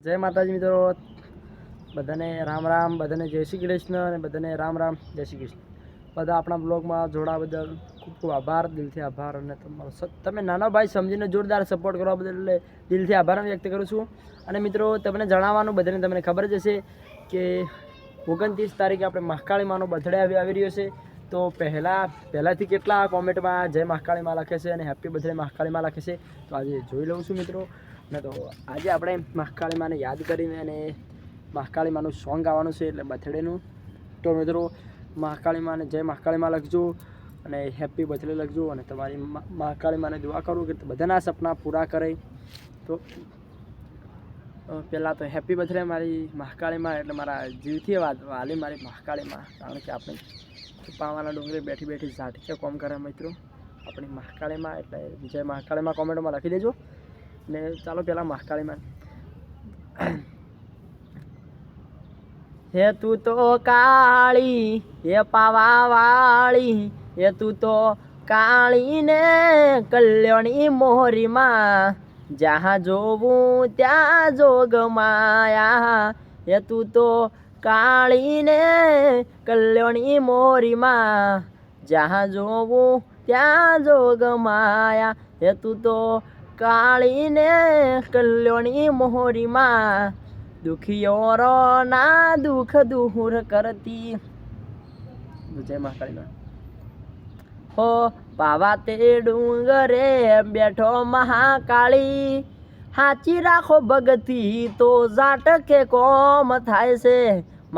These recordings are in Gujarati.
જય માતાજી મિત્રો, બધાને રામ રામ, બધાને જય શ્રી કૃષ્ણ અને બધાને રામ રામ જય શ્રી કૃષ્ણ. બધા આપણા બ્લોગમાં જોડાવા બદલ ખૂબ ખૂબ આભાર, દિલથી આભાર. અને તમારો તમે નાના ભાઈ સમજીને જોરદાર સપોર્ટ કરવા બદલ દિલથી આભાર વ્યક્ત કરું છું. અને મિત્રો તમને જણાવવાનું બધાને તમને ખબર જ હશે કે 29 તારીખે આપણે મહાકાળી માનો બર્થડે આવી રહ્યો છે. તો પહેલાંથી કેટલા કોમેન્ટમાં જય મહાકાળી માં લખે છે અને હેપી બર્થડે મહાકાળી માં લખે છે. તો આજે જોઈ લઉં છું મિત્રો. ને તો આજે આપણે મહાકાળી માને યાદ કરીને અને મહાકાળી માનું સોંગ ગાવાનું છે એટલે બર્થડેનું. તો મિત્રો મહાકાળી માને જય મહાકાળી માં લખજો અને હેપી બર્થડે લખજો. અને તમારી મહાકાળી માને દુઆ કરું કે બધાના સપના પૂરા કરે. તો પહેલાં તો હેપી બર્થડે મારી મહાકાળી માં, એટલે મારા જીવથી વાલી મારી મહાકાળી માં. કારણ કે આપણે પાવાના ડુંગરે બેઠી બેઠી ઝાટકે કોમ કરે મિત્રો આપણી મહાકાળી માં. એટલે જય મહાકાળી માં કોમેન્ટમાં લખી દેજો. ને ચાલો પહેલાં મહાકાળી માં. હે તું તો કાળી હે પાવા વાળી, હે તું તો કાળી ને કલ્યાણી મોહરી માં, જ્યાં જોવું ત્યાં જોગ માયા. હે તું તો કાળી ને કલ્યાણી મોરી માં, જ્યાં જોવું ત્યાં જોગ માયા. હે તું તો કાળી ને કલ્યાણી મોહરી માં, દુખિયોરો ના દુઃખ દૂર કરતી. જય મહાકાળી માં. હો પાવા તે ડુંગરે બેઠો મહાકાળી, હાચી રાખો ભગતી તો ઝાટકે કોમ થાય છે.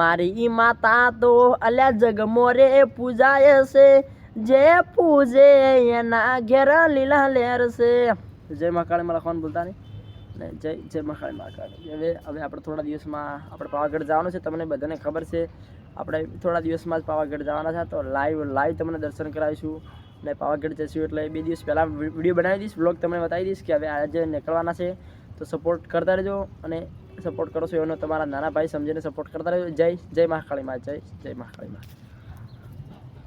મારી માતા તો અલ્યા જગમોરે પૂજાય છે, જે પૂજે એના ઘેર લીલા લેર છે. જય મહાકાળી માં લખવાનું ભૂલતા નહીં. ને જય મહાકાળી મહાકાળી. હવે આપણે થોડા દિવસમાં આપણે પાવાગઢ જવાનું છે. તમને બધાને ખબર છે આપણે થોડા દિવસમાં જ પાવાગઢ જવાના છે. તો લાઈવ તમને દર્શન કરાવીશું. ને પાવાગઢ જઈશું એટલે 2 દિવસ પહેલાં વિડીયો બનાવી દઈશ, બ્લોગ તમને બતાવી દઈશ કે હવે આજે નીકળવાના છે. તો સપોર્ટ કરતા રહેજો અને સપોર્ટ કરો છો એનો તમારા નાના ભાઈ સમજીને સપોર્ટ કરતા રહેજો. જય મહાકાળી માં, જય મહાકાળી માં.